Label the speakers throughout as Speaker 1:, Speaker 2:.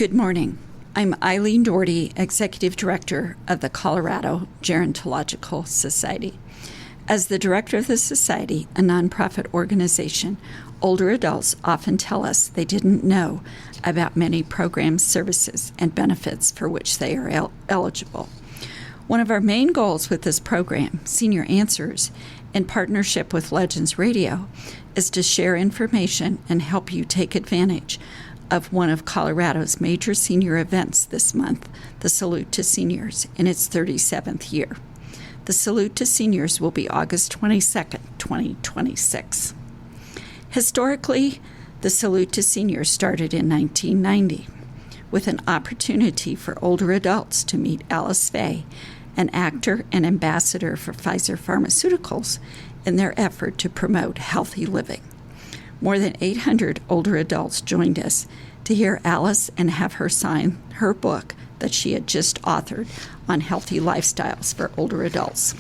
Speaker 1: Good morning. I'm Eileen Doherty, Executive Director of the Colorado Gerontological Society. As the director of the society, a nonprofit organization, older adults often tell us they didn't know about many programs, services, and benefits for which they are eligible. One of our main goals with this program, Senior Answers, in partnership with Legends Radio, is to share information and help you take advantage of one of Colorado's major senior events this month, the Salute to Seniors, in its 37th year. The Salute to Seniors will be August 22nd, 2026. Historically, the Salute to Seniors started in 1990 with an opportunity for older adults to meet Alice Faye, an actor and ambassador for Pfizer pharmaceuticals, in their effort to promote healthy living. More than 800 older adults joined us to hear Alice and have her sign her book that she had just authored on healthy lifestyles for older adults.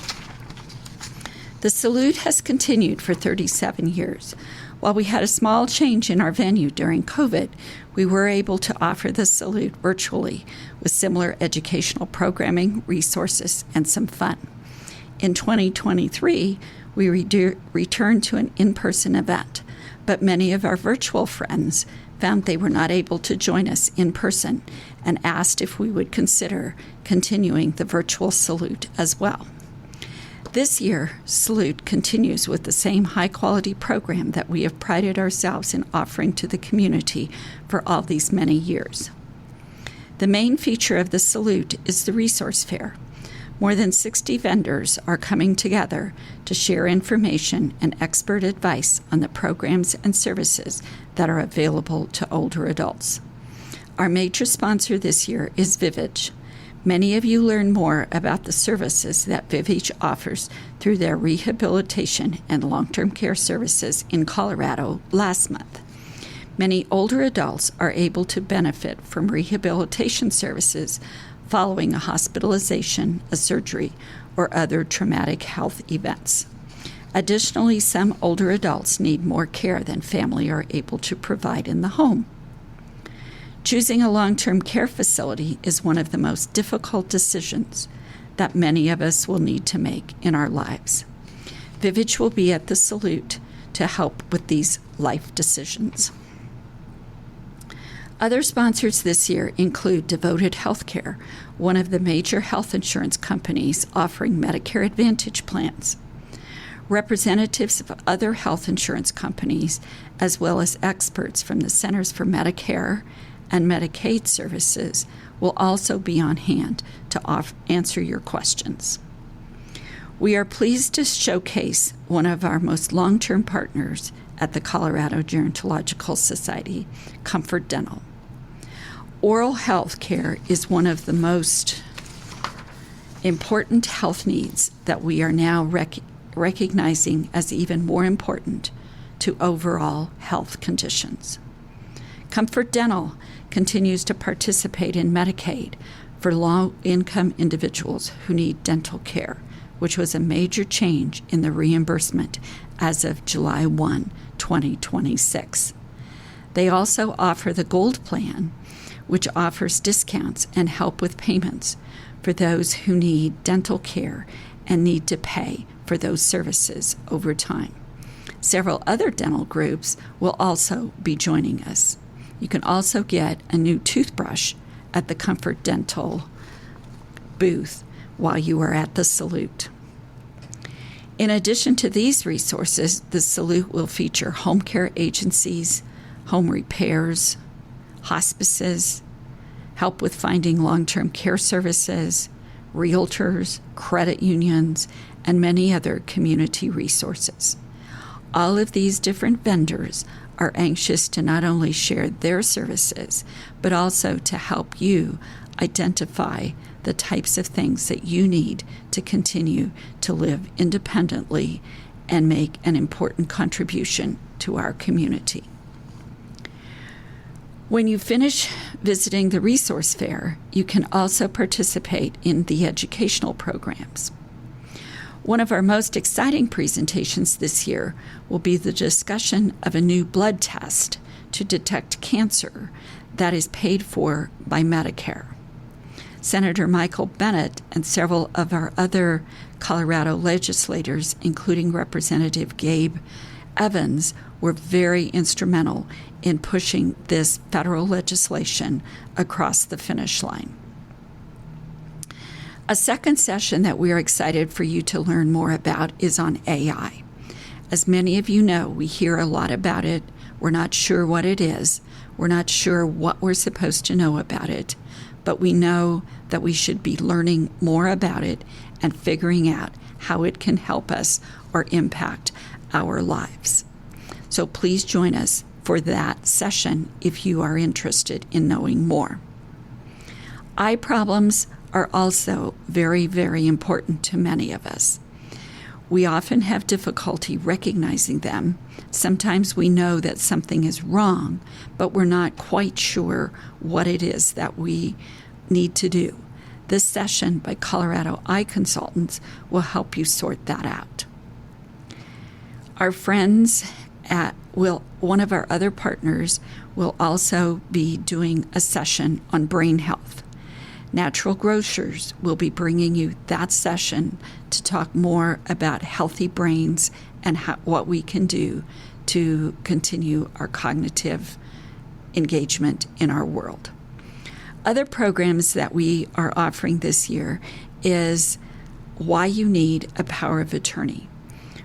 Speaker 1: The Salute has continued for 37 years. While we had a small change in our venue during COVID, we were able to offer the Salute virtually with similar educational programming, resources, and some fun. In 2023, we returned to an in-person event, but many of our virtual friends found they were not able to join us in person and asked if we would consider continuing the virtual Salute as well. This year, Salute continues with the same high-quality program that we have prided ourselves in offering to the community for all these many years. The main feature of the Salute is the resource fair. More than 60 vendors are coming together to share information and expert advice on the programs and services that are available to older adults. Our major sponsor this year is Vivage. Many of you learn more about the services that Vivage offers through their rehabilitation and long-term care services in Colorado last month. Many older adults are able to benefit from rehabilitation services following a hospitalization, a surgery, or other traumatic health events. Additionally, some older adults need more care than family are able to provide in the home. Choosing a long-term care facility is one of the most difficult decisions that many of us will need to make in our lives. Vivage will be at the Salute to help with these life decisions. Other sponsors this year include Devoted Healthcare, one of the major health insurance companies offering Medicare Advantage plans. Representatives of other health insurance companies, as well as experts from the Centers for Medicare and Medicaid Services, will also be on hand to answer your questions. We are pleased to showcase one of our most long-term partners at the Colorado Gerontological Society, Comfort Dental. Oral health care is one of the most important health needs that we are now recognizing as even more important to overall health conditions. Comfort Dental continues to participate in Medicaid for low-income individuals who need dental care, which was a major change in the reimbursement as of July 1, 2026. They also offer the Gold Plan, which offers discounts and help with payments for those who need dental care and need to pay for those services over time. Several other dental groups will also be joining us. You can also get a new toothbrush at the Comfort Dental booth while you are at the Salute. In addition to these resources, the Salute will feature home care agencies, home repairs, hospices, help with finding long-term care services, realtors, credit unions, and many other community resources. All of these different vendors are anxious to not only share their services, but also to help you identify the types of things that you need to continue to live independently and make an important contribution to our community. When you finish visiting the resource fair, you can also participate in the educational programs. One of our most exciting presentations this year will be the discussion of a new blood test to detect cancer that is paid for by Medicare. Senator Michael Bennet and several of our other Colorado legislators, including Representative Gabe Evans, were very instrumental in pushing this federal legislation across the finish line. A second session that we are excited for you to learn more about is on AI. As many of you know, we hear a lot about it. We're not sure what it is. We're not sure what we're supposed to know about it, but we know that we should be learning more about it and figuring out how it can help us or impact our lives. So please join us for that session if you are interested in knowing more. Eye problems are also very, very important to many of us. We often have difficulty recognizing them. Sometimes we know that something is wrong, but we're not quite sure what it is that we need to do. This session by Colorado Eye Consultants will help you sort that out. Our friends at one of our other partners will also be doing a session on brain health. Natural Grocers will be bringing you that session to talk more about healthy brains and what we can do to continue our cognitive engagement in our world. Other programs that we are offering this year is why you need a power of attorney.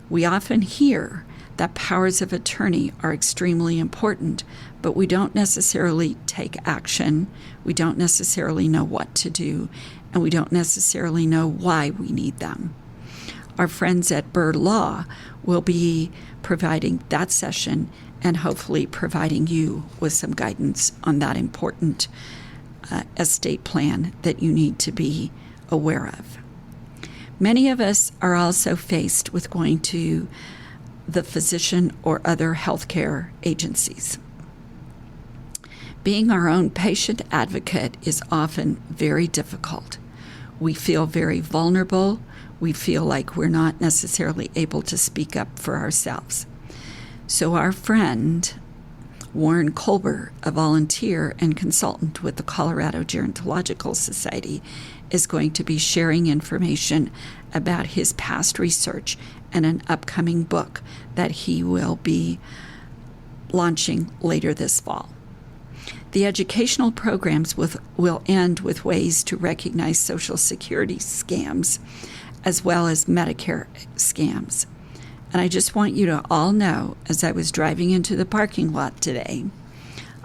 Speaker 1: We often hear that powers of attorney are extremely important, but we don't necessarily take action. We don't necessarily know what to do, and we don't necessarily know why we need them. Our friends at Bird Law will be providing that session and hopefully providing you with some guidance on that important estate plan that you need to be aware of. Many of us are also faced with going to the physician or other healthcare agencies. Being our own patient advocate is often very difficult. We feel very vulnerable. We feel like we're not necessarily able to speak up for ourselves. So our friend, Warren Colber, a volunteer and consultant with the Colorado Gerontological Society, is going to be sharing information about his past research and an upcoming book that he will be launching later this fall. The educational programs will end with ways to recognize Social Security scams as well as Medicare scams. And I just want you to all know, as I was driving into the parking lot today,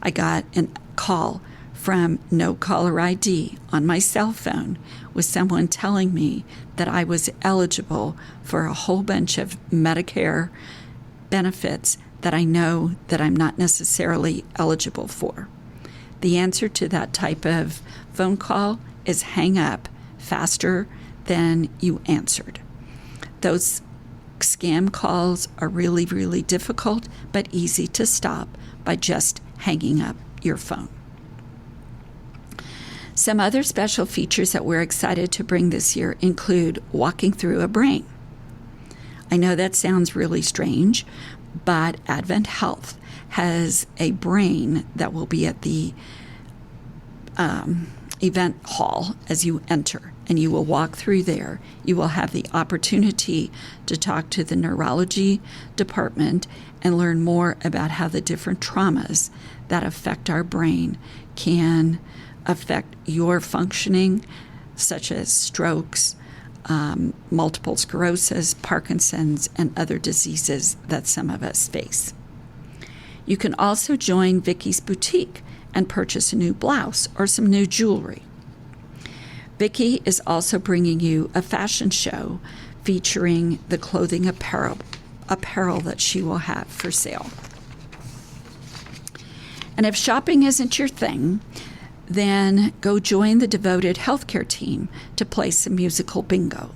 Speaker 1: I got a call from No Caller ID on my cell phone with someone telling me that I was eligible for a whole bunch of Medicare benefits that I know that I'm not necessarily eligible for. The answer to that type of phone call is hang up faster than you answered. Those scam calls are really, really difficult, but easy to stop by just hanging up your phone. Some other special features that we're excited to bring this year include walking through a brain. I know that sounds really strange, but Advent Health has a brain that will be at the event hall as you enter, and you will walk through there. You will have the opportunity to talk to the neurology department and learn more about how the different traumas that affect our brain can affect your functioning, such as strokes, multiple sclerosis, Parkinson's, and other diseases that some of us face. You can also join Vicky's Boutique and purchase a new blouse or some new jewelry. Vicky is also bringing you a fashion show featuring the clothing apparel that she will have for sale. And if shopping isn't your thing, then go join the devoted healthcare team to play some musical bingo.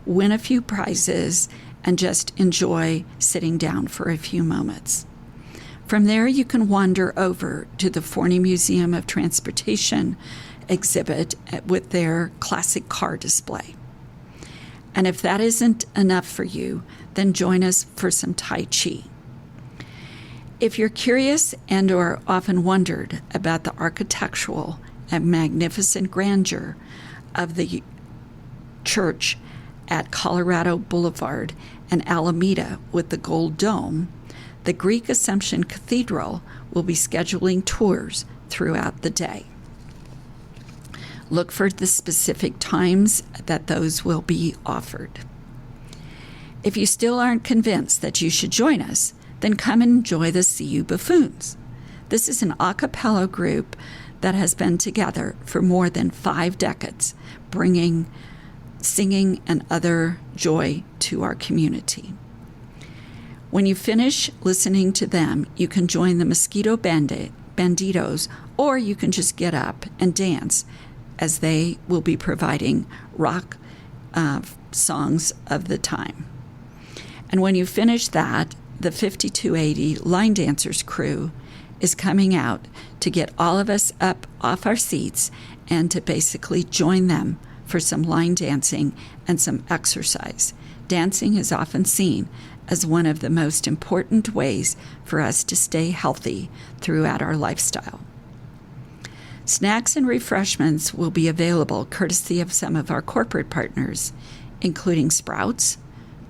Speaker 1: Win a few prizes and just enjoy sitting down for a few moments. From there, you can wander over to the Forney Museum of Transportation exhibit with their classic car display. And if that isn't enough for you, then join us for some Tai Chi. If you're curious and or often wondered about the architectural and magnificent grandeur of the church at Colorado Boulevard and Alameda with the Gold Dome, the Greek Assumption Cathedral will be scheduling tours throughout the day. Look for the specific times that those will be offered. If you still aren't convinced that you should join us, then come and enjoy the CU Buffoons. This is an a cappella group that has been together for more than 5 decades, bringing singing and other joy to our community. When you finish listening to them, you can join the Mosquito Banditos, or you can just get up and dance, as they will be providing rock songs of the time. And when you finish that, the 5280 Line Dancers crew is coming out to get all of us up off our seats and to basically join them for some line dancing and some exercise. Dancing is often seen as one of the most important ways for us to stay healthy throughout our lifestyle. Snacks and refreshments will be available courtesy of some of our corporate partners, including Sprouts,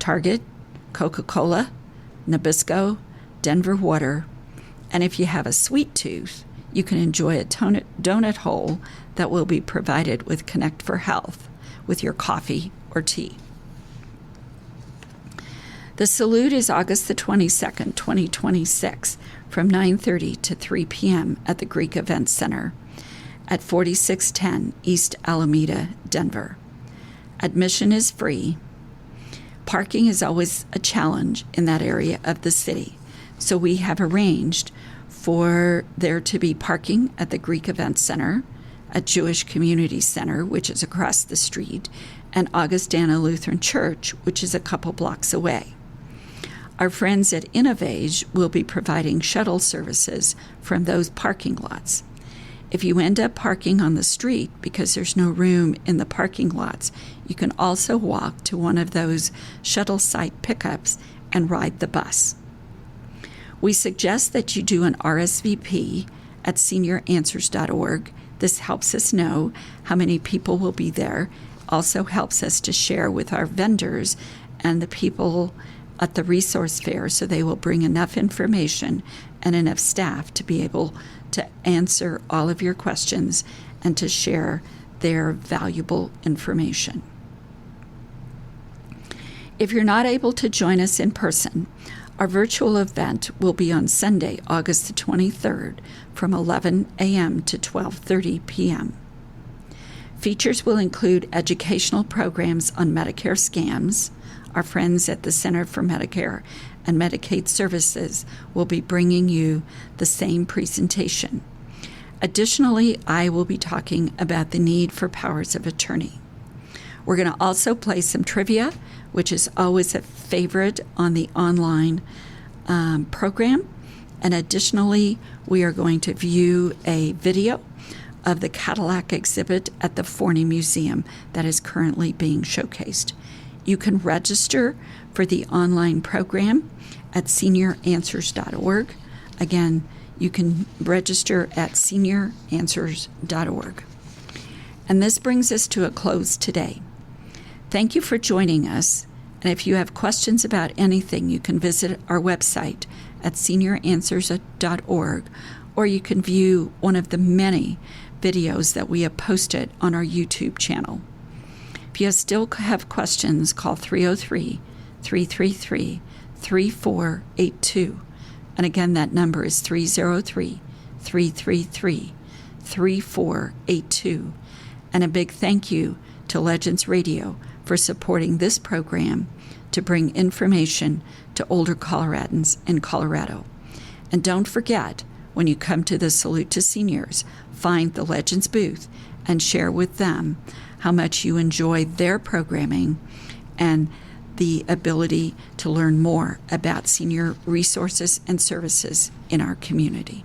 Speaker 1: Target, Coca-Cola, Nabisco, Denver Water, and if you have a sweet tooth, you can enjoy a donut hole that will be provided with Connect for Health with your coffee or tea. The salute is August the 22nd, 2026, from 9:30 to 3 p.m. at the Greek Events Center at 4610 East Alameda, Denver. Admission is free. Parking is always a challenge in that area of the city, so we have arranged for there to be parking at the Greek Events Center, at Jewish Community Center, which is across the street, and Augustana Lutheran Church, which is a couple blocks away. Our friends at Innovage will be providing shuttle services from those parking lots. If you end up parking on the street because there's no room in the parking lots, you can also walk to one of those shuttle site pickups and ride the bus. We suggest that you do an RSVP at senioranswers.org. This helps us know how many people will be there, also helps us to share with our vendors and the people at the resource fair so they will bring enough information and enough staff to be able to answer all of your questions and to share their valuable information. If you're not able to join us in person, our virtual event will be on Sunday, August the 23rd from 11 a.m. to 12:30 p.m. Features will include educational programs on Medicare scams. Our friends at the Center for Medicare and Medicaid Services will be bringing you the same presentation. Additionally, I will be talking about the need for powers of attorney. We're going to also play some trivia, which is always a favorite on the online program. And additionally, we are going to view a video of the Cadillac exhibit at the Forney Museum that is currently being showcased. You can register for the online program at senioranswers.org. Again, you can register at senioranswers.org. And this brings us to a close today. Thank you for joining us. And if you have questions about anything, you can visit our website at senioranswers.org, or you can view one of the many videos that we have posted on our YouTube channel. If you still have questions, call 303-333-3482. And again, that number is 303-333-3482. And a big thank you to Legends Radio for supporting this program to bring information to older Coloradans in Colorado. And don't forget, when you come to the Salute to Seniors, find the Legends booth and share with them how much you enjoy their programming and the ability to learn more about senior resources and services in our community.